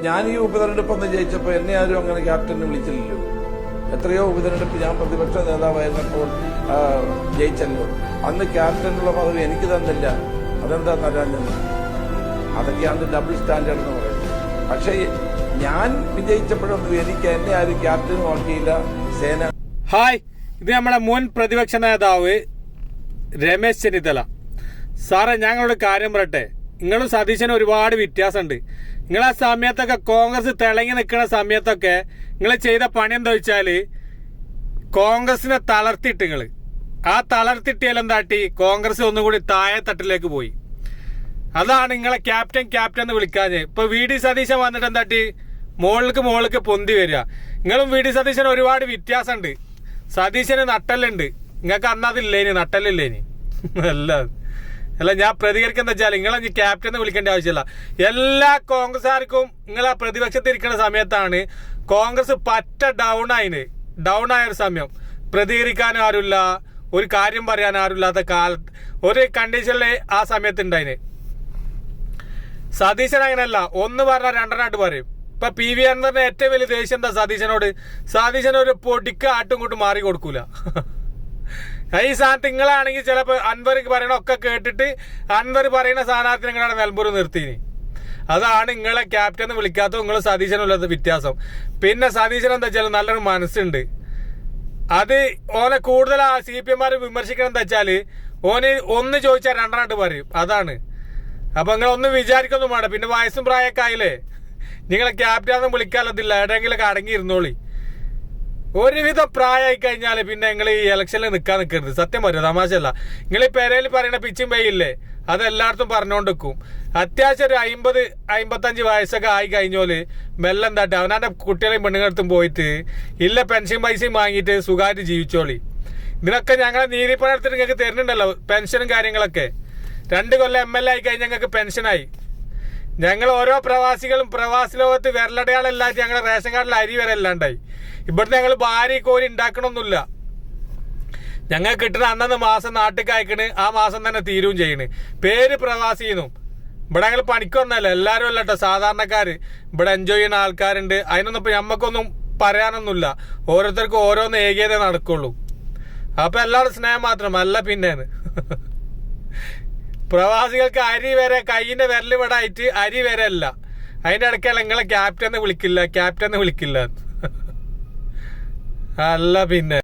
ഞാൻ ഈ ഉപതെരഞ്ഞെടുപ്പ് ഒന്ന് ജയിച്ചപ്പോൾ എന്നെ ആരും അങ്ങനെ ക്യാപ്റ്റനെ വിളിച്ചില്ലല്ലോ. എത്രയോ ഉപതെരഞ്ഞെടുപ്പ് ഞാൻ പ്രതിപക്ഷ നേതാവായിരുന്നപ്പോൾ ജയിച്ചല്ലോ. അന്ന് ക്യാപ്റ്റനുള്ള പദവി എനിക്ക് തന്നില്ല. അതെന്താ തരാഞ്ഞത്? അതൊക്കെയാണ് ഡബിൾ സ്റ്റാൻഡേർഡ് എന്ന് പറയുന്നത്. പക്ഷേ ഞാൻ വിജയിച്ചപ്പോഴൊന്നും എന്നെ ആരും ക്യാപ്റ്റൻ നോക്കിയില്ല. സേന. ഹായ്, ഇത് നമ്മുടെ മുൻ പ്രതിപക്ഷ നേതാവ് രമേശ് ചെന്നിത്തല. സാറേ, ഞങ്ങളോട് കാര്യം പറയട്ടെ. നിങ്ങളും സതീശനും ഒരുപാട് വ്യത്യാസമുണ്ട്. നിങ്ങൾ ആ സമയത്തൊക്കെ കോൺഗ്രസ് തിളങ്ങി നിൽക്കുന്ന സമയത്തൊക്കെ നിങ്ങൾ ചെയ്ത പണി എന്താ വെച്ചാൽ കോൺഗ്രസിനെ തളർത്തിയിട്ട് നിങ്ങൾ ആ തളർത്തിട്ടിയാലെന്താട്ടി കോൺഗ്രസ് ഒന്നുകൂടി താഴെ തട്ടിലേക്ക് പോയി. അതാണ് നിങ്ങളെ ക്യാപ്റ്റൻ എന്ന് വിളിക്കാഞ്ഞ്. ഇപ്പൊ വി ഡി സതീശൻ വന്നിട്ട് എന്താട്ടി മോളിലേക്ക് പൊന്തി വരിക. നിങ്ങളും വി ഡി സതീശന് ഒരുപാട് വ്യത്യാസമുണ്ട്. സതീശന് നട്ടലുണ്ട്, നിങ്ങൾക്ക് അന്നതില്ലേനി, നട്ടലില്ലേനി. അല്ല ഞാൻ പ്രതികരിക്കുന്ന വെച്ചാൽ നിങ്ങളെ ക്യാപ്റ്റൻ എന്ന് വിളിക്കേണ്ട ആവശ്യമില്ല. എല്ലാ കോൺഗ്രസ്സുകാർക്കും നിങ്ങൾ ആ പ്രതിപക്ഷത്തിൽ ഇരിക്കുന്ന സമയത്താണ് കോൺഗ്രസ് പറ്റ ഡൗൺ ആയ ഒരു സമയം. പ്രതികരിക്കാനും ആരുമില്ല, ഒരു കാര്യം പറയാൻ ആരുമില്ലാത്ത കാലത്ത് ഒരു കണ്ടീഷനിൽ ആ സമയത്ത് ഉണ്ടായിന്. സതീശൻ അങ്ങനെയല്ല, ഒന്ന് പറഞ്ഞാൽ രണ്ടെണ്ണായിട്ട് പറയും. ഇപ്പൊ പി വി അൻവറിന്റെ ഏറ്റവും വലിയ ദേഷ്യം എന്താ സതീശനോട്? സതീശനൊരു പൊടിക്ക് ആട്ടും കൂട്ടും മാറി കൊടുക്കൂല. ഈ സ്ഥാനത്ത് നിങ്ങളാണെങ്കിൽ ചിലപ്പോൾ അൻവർ പറയണ ഒക്കെ കേട്ടിട്ട് അൻവർ പറയുന്ന സ്ഥാനാർത്ഥി നിങ്ങളാണ് നിലമ്പൂർ നിർത്തിന്. അതാണ് നിങ്ങളെ ക്യാപ്റ്റൻ എന്ന് വിളിക്കാത്തത് നിങ്ങൾ സതീശനുള്ളത് വ്യത്യാസം. പിന്നെ സതീശൻ എന്താ വെച്ചാൽ നല്ലൊരു മനസ്സുണ്ട്. അത് ഓനെ കൂടുതൽ CPM വിമർശിക്കണം എന്താ വെച്ചാല് ഓന് ഒന്ന് ചോദിച്ചാൽ രണ്ടെണ്ണായിട്ട് പറയും. അതാണ്. അപ്പൊ നിങ്ങൾ ഒന്നും വിചാരിക്കൊന്നും വേണ്ട. പിന്നെ വയസ്സും പ്രായമൊക്കെ ആയില്ലേ, നിങ്ങളെ ക്യാപ്റ്റൻ വിളിക്കാനതില്ല. എവിടെയെങ്കിലൊക്കെ അടങ്ങിയിരുന്നോളി. ഒരുവിധം പ്രായമായി കഴിഞ്ഞാൽ പിന്നെ നിങ്ങൾ ഈ ഇലക്ഷനിൽ നിൽക്കാൻ നിൽക്കരുത്. സത്യം പറയും, തമാശല്ല. നിങ്ങൾ ഈ പെരയിൽ പറയുന്ന പിച്ചും പെയ്യില്ലേ, അത് എല്ലായിടത്തും പറഞ്ഞുകൊണ്ട് നിൽക്കും. അത്യാവശ്യം ഒരു 50-55 വയസ്സൊക്കെ ആയി കഴിഞ്ഞോല് മെല്ലെ എന്താട്ടെ അവനാന്റെ കുട്ടികളെയും പെണ്ണുങ്ങളടുത്തും പോയിട്ട് ഇല്ല പെൻഷൻ പൈസയും വാങ്ങിയിട്ട് സുഖമായിട്ട് ജീവിച്ചോളി. ഇതിനൊക്കെ ഞങ്ങളെ നീതിപ്പണി എടുത്തിട്ട് നിങ്ങൾക്ക് തരുന്നുണ്ടല്ലോ പെൻഷനും കാര്യങ്ങളൊക്കെ. 2 കൊല്ലം MLA ആയി കഴിഞ്ഞാൽ ഞങ്ങൾക്ക് പെൻഷനായി. ഞങ്ങൾ ഓരോ പ്രവാസികളും പ്രവാസി ലോകത്ത് വിരലടയാളല്ലാതെ ഞങ്ങളുടെ റേഷൻ കാർഡിൽ അരി വരെ അല്ലാണ്ടായി. ഇവിടുത്തെ ഞങ്ങൾ ഭാര്യ കോരി ഉണ്ടാക്കണമൊന്നുമില്ല. ഞങ്ങൾ കിട്ടുന്ന അന്നന്ന് മാസം നാട്ടിൽ അയക്കണ്, ആ മാസം തന്നെ തീരുകയും ചെയ്യണ്. പേര് പ്രവാസിന്നും. ഇവിടെ ഞങ്ങൾ പണിക്കൊന്നല്ല, എല്ലാവരും അല്ല കേട്ടോ, സാധാരണക്കാർ ഇവിടെ എൻജോയ് ചെയ്യുന്ന ആൾക്കാരുണ്ട്. അതിനൊന്നും ഇപ്പൊ ഞമ്മക്കൊന്നും പറയാനൊന്നുമില്ല. ഓരോരുത്തർക്കും ഓരോന്ന് ഏകീയത നടക്കുള്ളൂ. അപ്പൊ എല്ലാവരും സ്നേഹം മാത്രമല്ല. പിന്നേന്ന് പ്രവാസികൾക്ക് അരി വരെ കൈയിന്റെ വിരല് വിടായിട്ട് അരി വരെ അല്ല. അതിന്റെ ഇടയ്ക്കല്ല നിങ്ങളെ ക്യാപ്റ്റൻ എന്ന് വിളിക്കില്ല അല്ല. പിന്നെ